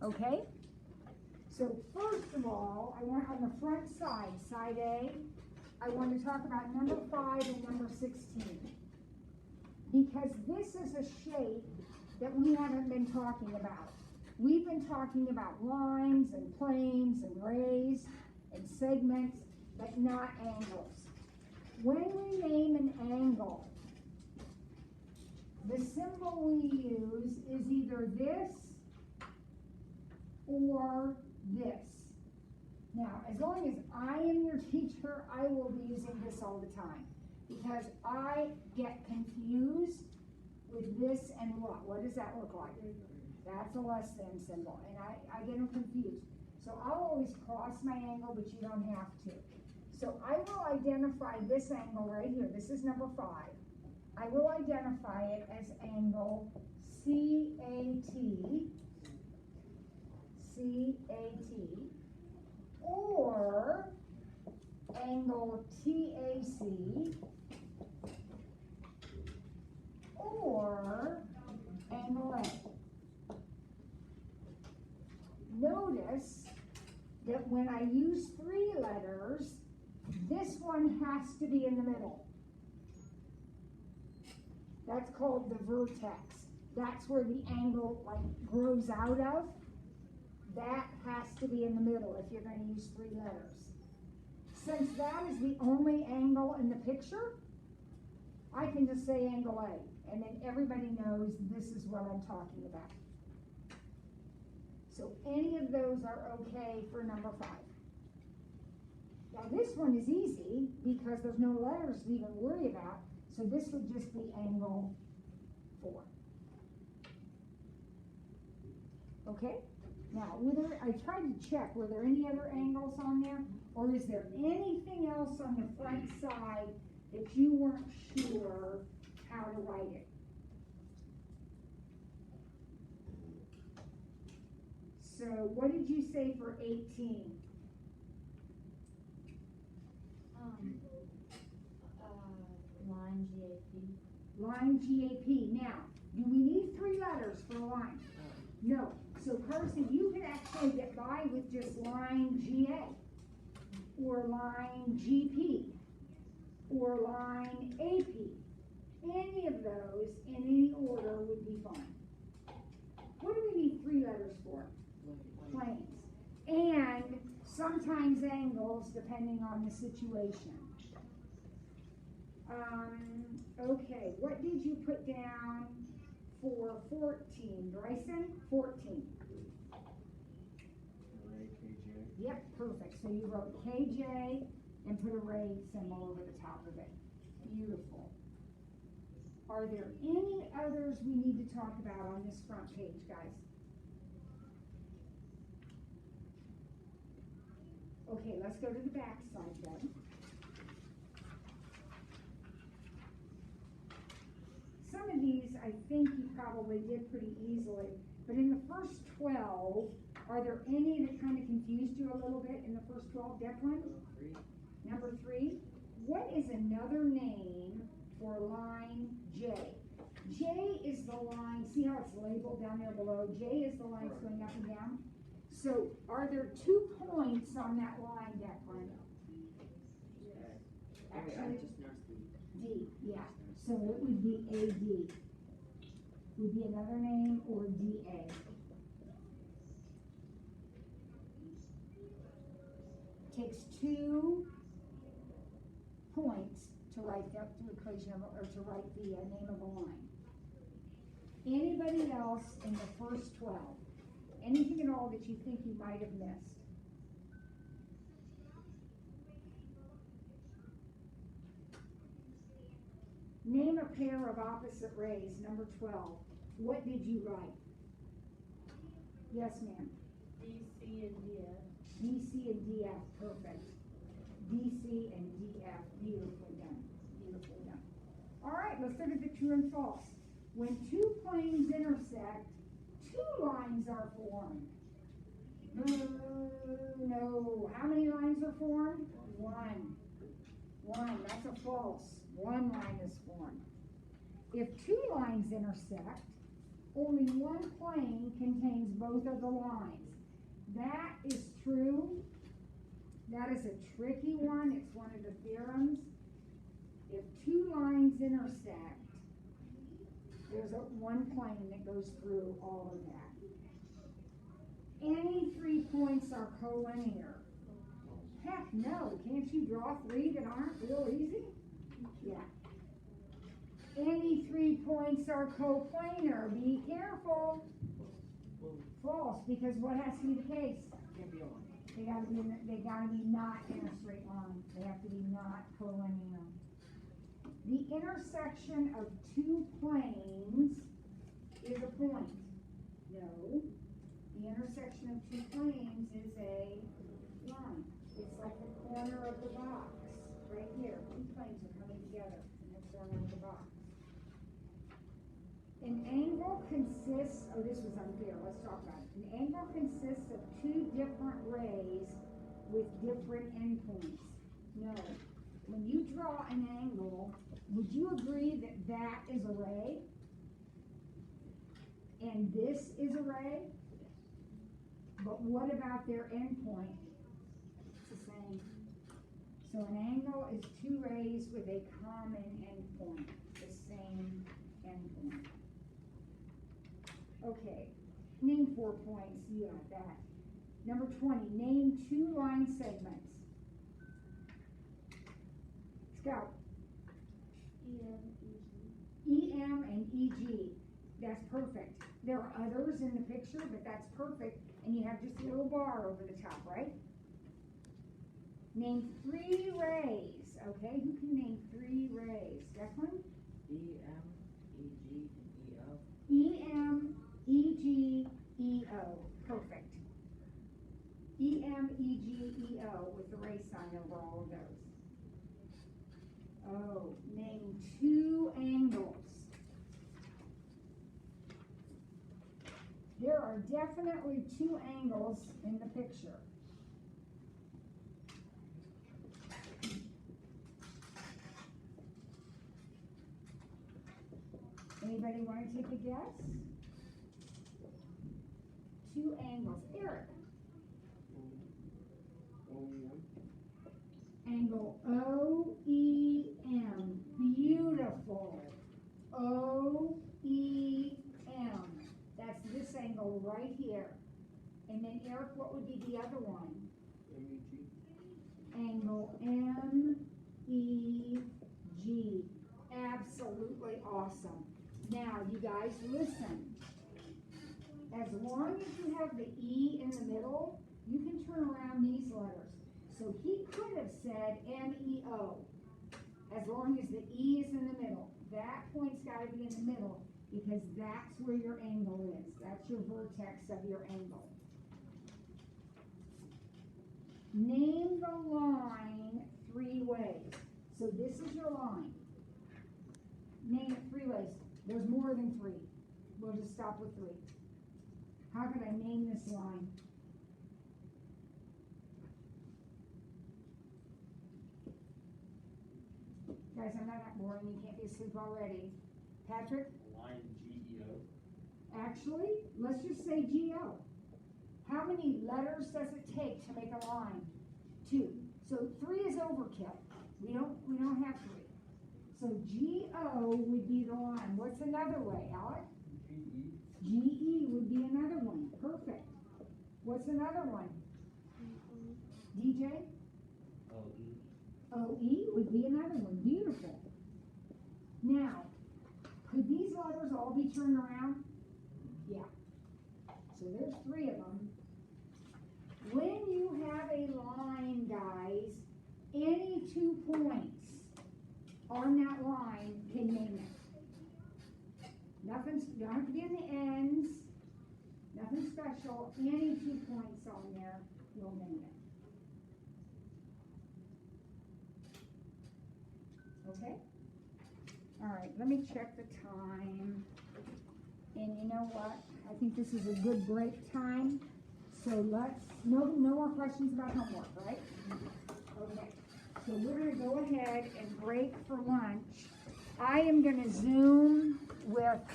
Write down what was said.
Okay? So first of all, I want on the front side, side A, I want to talk about number 5 and number 16. Because this is a shape that we haven't been talking about. We've been talking about lines and planes and rays and segments, but not angles. When we name an angle, the symbol we use is either this or this. Now, as long as I am your teacher, I will be using this all the time because I get confused with this and what. What does that look like? That's a less than symbol, and I get them confused. So I'll always cross my angle, but you don't have to. So I will identify this angle right here. This is number 5. I will identify it as angle CAT, or angle TAC, or angle A. Notice that when I use 3 letters, this one has to be in the middle. That's called the vertex. That's where the angle grows out of. That has to be in the middle if you're going to use 3 letters. Since that is the only angle in the picture, I can just say angle A, and then everybody knows this is what I'm talking about. So any of those are okay for number 5. Now this one is easy because there's no letters to even worry about, so this would just be angle 4. Okay? Now, I tried to check, were there any other angles on there? Or is there anything else on the front side that you weren't sure how to write it? So what did you say for 18? Line GAP. Line GAP. Now, do we need 3 letters for a line? No. So Carson, you could actually get by with just line GA, or line GP, or line AP. Any of those in any order would be fine. What do we need 3 letters for? Planes. And sometimes angles, depending on the situation. Okay, what did you put down for 14? Bryson? 14. Array KJ. Yep, perfect. So you wrote KJ and put a ray symbol over the top of it. Beautiful. Are there any others we need to talk about on this front page, guys? Okay, let's go to the back side then. Some of these I think you probably did pretty easily, but in the first 12, are there any that kind of confused you a little bit in the first 12, Declan? Number 3. What is another name for line J? J is the line, see how it's labeled down there below? J is the line that's going up and down. So are there 2 points on that line, Declan? Actually, I just noticed the D, yeah. So it would be AD. Would be another name, or DA. Takes 2 points to write the equation of, or to write the name of a line. Anybody else in the first 12? Anything at all that you think you might have missed? Name a pair of opposite rays, number 12. What did you write? Yes, ma'am. DC and DF. DC and DF, perfect. DC and DF, beautifully done, beautifully done. All right, let's look at the true and false. When 2 planes intersect, 2 lines are formed. No, how many lines are formed? 1. 1, that's a false. 1 line is formed. If 2 lines intersect, only one plane contains both of the lines. That is true. That is a tricky one. It's one of the theorems. If two lines intersect, there's one plane that goes through all of that. Any 3 points are collinear. Heck no, can't you draw 3 that aren't real easy? Yeah. Any 3 points are coplanar. Be careful. False, because what has to be the case? They gotta be not in a straight line. They have to be not collinear. The intersection of 2 planes is a point. No. The intersection of 2 planes is a line. It's like the corner of the box. Right here. 2 planes are coming together in the corner of the box. An angle consists, oh, this was unfair, let's talk about it. An angle consists of 2 different rays with different endpoints. No. When you draw an angle, would you agree that that is a ray? And this is a ray? But what about their endpoint? It's the same. So an angle is 2 rays with a common endpoint, the same endpoint. Okay, name 4 points, you got that. Number 20, name 2 line segments. Scout. EM and EG. That's perfect. There are others in the picture, but that's perfect. And you have just a little bar over the top, right? Name 3 rays. Okay, who can name 3 rays? Declan? EM, EG, and EO. EM, EG, EO. Perfect. EM, EG, EO with the ray sign over all of those. Oh, name 2 angles. There are definitely 2 angles in the picture. Anybody want to take a guess? 2 angles. Eric. Angle OEM. Beautiful. OEM. That's this angle right here. And then Eric, what would be the other one? MEG. Angle MEG. Absolutely awesome. Now, you guys, listen. As long as you have the E in the middle, you can turn around these letters. So he could have said MEO, as long as the E is in the middle. That point's got to be in the middle because that's where your angle is. That's your vertex of your angle. Name the line 3 ways. So this is your line. Name it 3 ways. There's more than 3. We'll just stop with 3. How could I name this line? Guys, I'm not that boring. You can't be asleep already. Patrick? Line GEO. Actually, let's just say GO. How many letters does it take to make a line? 2. So 3 is overkill. We don't have 3. So GO would be the line. What's another way, Alec? GE. GE would be another one. Perfect. What's another one? DJ? OE. OE would be another one. Beautiful. Now, could these letters all be turned around? Yeah. So there's 3 of them. When you have a line, guys, any 2 points on that line can name it. Nothing's, don't have to be in the ends. Nothing special. Any 2 points on there will name it. Okay? All right, let me check the time. And you know what? I think this is a good break time. So no more questions about homework, right? Okay. So we're going to go ahead and break for lunch. I am going to Zoom with